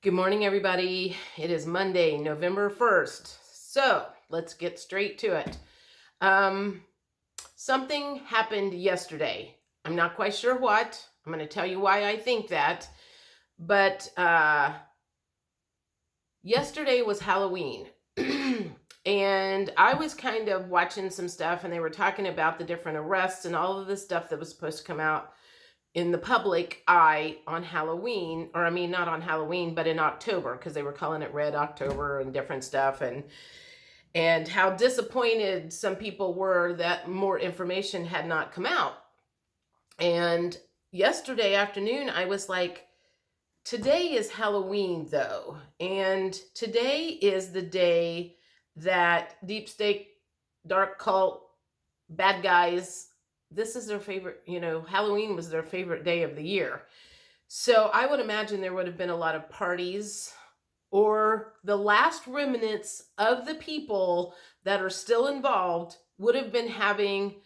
Good morning, everybody. It is Monday, November 1st. So let's get straight to it. Something happened yesterday. I'm not quite sure what. I'm going to tell you why I think that. But yesterday was Halloween. And I was kind of watching some stuff, and they were talking about the different arrests and all of the stuff that was supposed to come out in the public eye on Halloween, or I mean, not on Halloween, but in October, because they were calling it Red October and different stuff, and how disappointed some people were that more information had not come out. And yesterday afternoon, I was like, today is Halloween, though, and today is the day that deep state, dark cult, bad guys, this is their favorite, Halloween was their favorite day of the year. So I would imagine there would have been a lot of parties, or the last remnants of the people that are still involved would have been having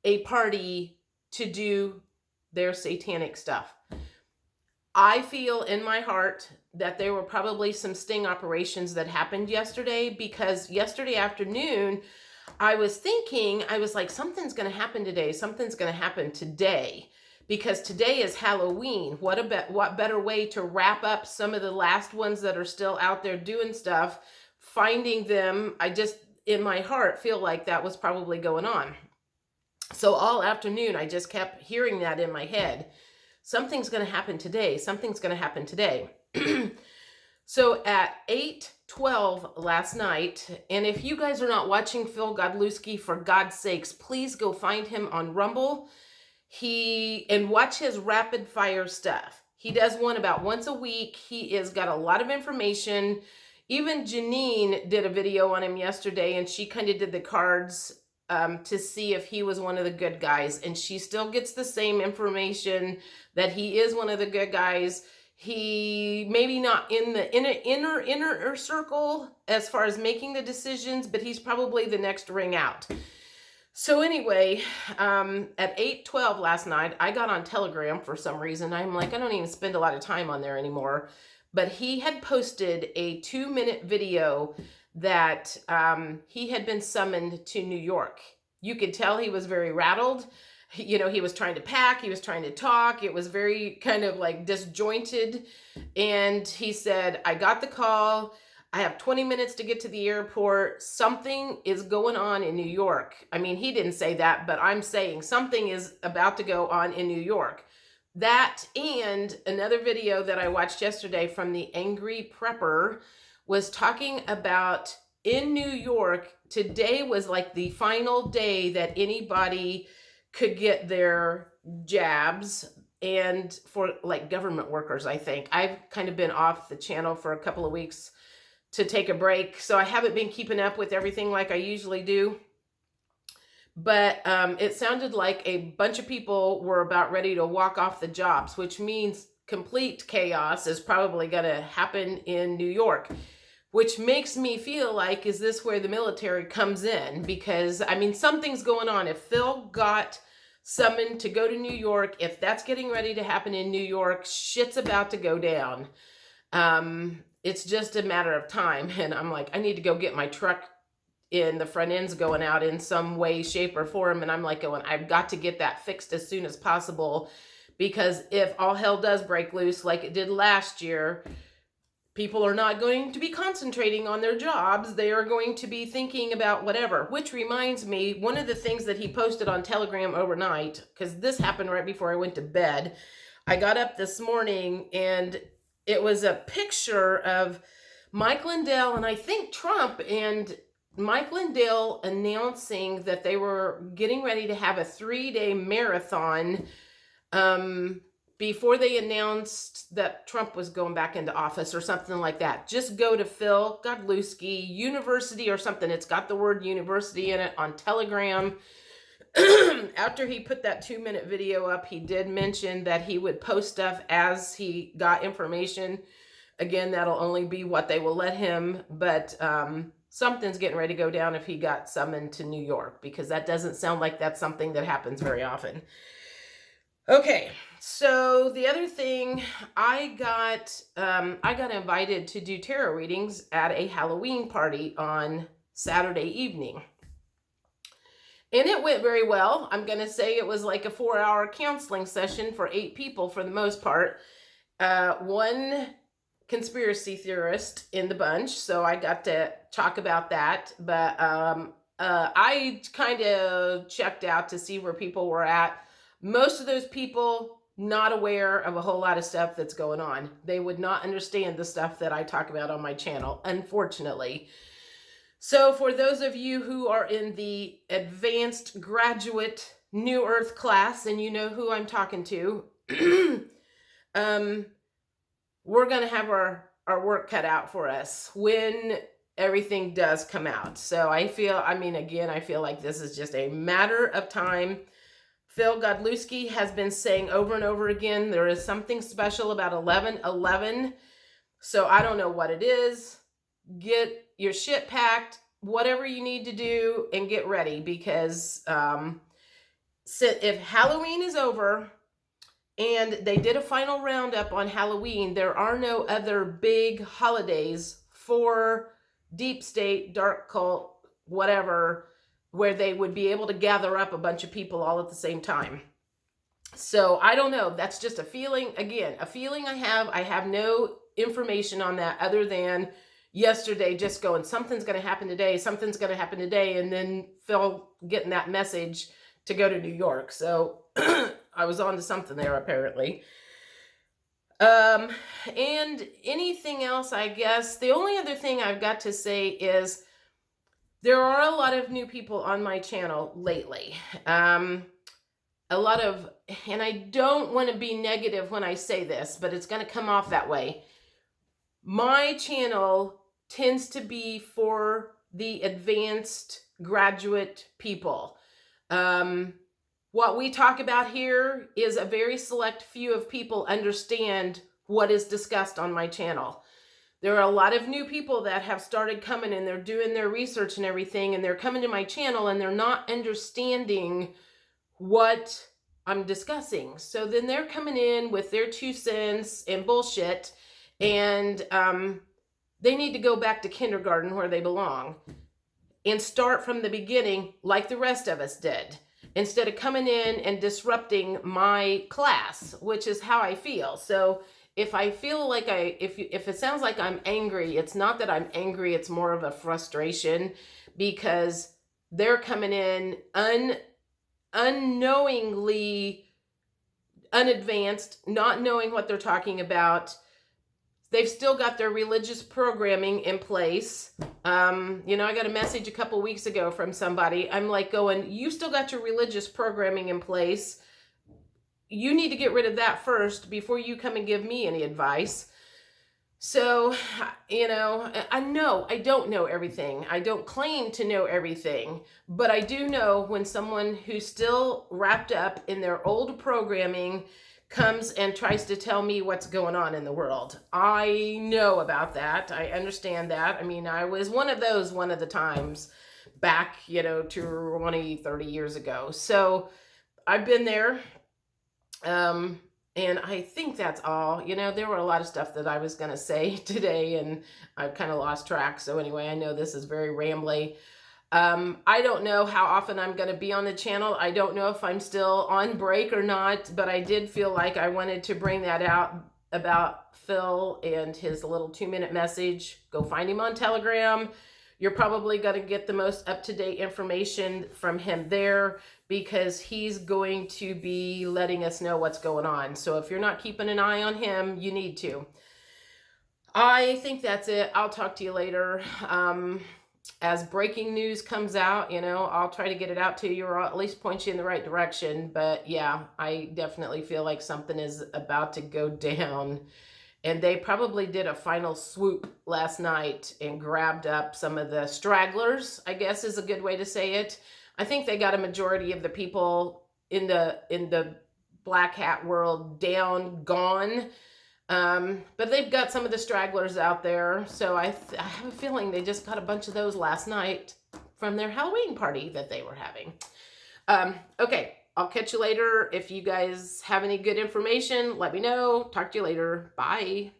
a party to do their satanic stuff. I feel in my heart that there were probably some sting operations that happened yesterday, because yesterday afternoon, I was like, something's going to happen today. Something's going to happen today, because today is Halloween. What better way to wrap up some of the last ones that are still out there doing stuff, finding them. I just, in my heart, feel like that was probably going on. So all afternoon, I just kept hearing that in my head. Something's going to happen today. Something's going to happen today. So at 8:12 last night, and if you guys are not watching Phil Godlewski, for God's sakes, please go find him on Rumble. And watch his rapid fire stuff. He does one about once a week. He has got a lot of information. Even Janine did a video on him yesterday, and she kind of did the cards to see if he was one of the good guys, and she still gets the same information that he is one of the good guys. He maybe not in the inner circle as far as making the decisions, but he's probably the next ring out. So anyway, at 8:12 last night, I got on Telegram for some reason. I'm like, I don't even spend a lot of time on there anymore. But he had posted a 2-minute video that he had been summoned to New York. You could tell he was very rattled. He was trying to pack, he was trying to talk. It was very kind of like disjointed. And he said, I got the call. I have 20 minutes to get to the airport. Something is going on in New York. I mean, he didn't say that, but I'm saying something is about to go on in New York. That and another video that I watched yesterday from the Angry Prepper was talking about in New York, today was like the final day that anybody could get their jabs, and for like government workers, I think. I've kind of been off the channel for a couple of weeks to take a break, so I haven't been keeping up with everything like I usually do. But it sounded like a bunch of people were about ready to walk off the jobs, which means complete chaos is probably going to happen in New York, which makes me feel like, is this where the military comes in? Because, I mean, something's going on. If Phil got summoned to go to New York, if that's getting ready to happen in New York, shit's about to go down. It's just a matter of time. And I'm like, I need to go get my truck in the front end's going out in some way, shape, or form. And I'm like going, I've got to get that fixed as soon as possible, because if all hell does break loose like it did last year, people are not going to be concentrating on their jobs. They are going to be thinking about whatever, which reminds me, one of the things that he posted on Telegram overnight, because this happened right before I went to bed. I got up this morning and it was a picture of Mike Lindell and I think Trump, and Mike Lindell announcing that they were getting ready to have a 3-day marathon before they announced that Trump was going back into office or something like that. Just go to Phil Godlewski University or something. It's got the word university in it on Telegram. After he put that 2-minute video up, he did mention that he would post stuff as he got information. Again, that'll only be what they will let him, but something's getting ready to go down if he got summoned to New York, because that doesn't sound like that's something that happens very often. Okay, so the other thing, I got invited to do tarot readings at a Halloween party on Saturday evening. And it went very well. I'm going to say it was like a 4-hour counseling session for 8 people for the most part. One conspiracy theorist in the bunch, so I got to talk about that. But I kind of checked out to see where people were at. Most of those people not aware of a whole lot of stuff that's going on. They would not understand the stuff that I talk about on my channel, unfortunately. So for those of you who are in the advanced graduate New Earth class, and you know who I'm talking to, we're going to have our work cut out for us when everything does come out. So I feel like this is just a matter of time. Phil Godlewski has been saying over and over again, there is something special about 11/11. So I don't know what it is. Get your shit packed, whatever you need to do, and get ready, because if Halloween is over and they did a final roundup on Halloween, there are no other big holidays for deep state, dark cult, whatever, where they would be able to gather up a bunch of people all at the same time. So I don't know. That's just a feeling. Again, a feeling I have. I have no information on that other than yesterday just going, something's going to happen today, something's going to happen today, and then Phil getting that message to go to New York. So I was on to something there, apparently. And anything else, I guess, the only other thing I've got to say is there are a lot of new people on my channel lately. A lot of, and I don't want to be negative when I say this, but it's going to come off that way. My channel tends to be for the advanced graduate people. What we talk about here is a very select few of people understand what is discussed on my channel. There are a lot of new people that have started coming, and they're doing their research and everything, and they're coming to my channel and they're not understanding what I'm discussing. So then they're coming in with their 2 cents and bullshit, and they need to go back to kindergarten where they belong and start from the beginning like the rest of us did, instead of coming in and disrupting my class, which is how I feel. So if I feel like if it sounds like I'm angry, it's not that I'm angry, it's more of a frustration, because they're coming in unknowingly, unadvanced, not knowing what they're talking about. They've still got their religious programming in place. I got a message a couple weeks ago from somebody. I'm like going, you still got your religious programming in place. You need to get rid of that first before you come and give me any advice. So, I know I don't know everything. I don't claim to know everything, but I do know when someone who's still wrapped up in their old programming comes and tries to tell me what's going on in the world. I know about that. I understand that. I mean, I was one of the times back, 20, 30 years ago. So I've been there. And I think that's all. There were a lot of stuff that I was going to say today, and I've kind of lost track. So anyway, I know this is very rambly. I don't know how often I'm going to be on the channel. I don't know if I'm still on break or not, but I did feel like I wanted to bring that out about Phil and his little 2-minute message. Go find him on Telegram. You're probably going to get the most up-to-date information from him there, because he's going to be letting us know what's going on. So if you're not keeping an eye on him, you need to. I think that's it. I'll talk to you later. As breaking news comes out, I'll try to get it out to you, or I'll at least point you in the right direction. But yeah, I definitely feel like something is about to go down. And they probably did a final swoop last night and grabbed up some of the stragglers, I guess is a good way to say it. I think they got a majority of the people in the black hat world gone. But they've got some of the stragglers out there. So I have a feeling they just got a bunch of those last night from their Halloween party that they were having. Okay, I'll catch you later. If you guys have any good information, let me know. Talk to you later. Bye.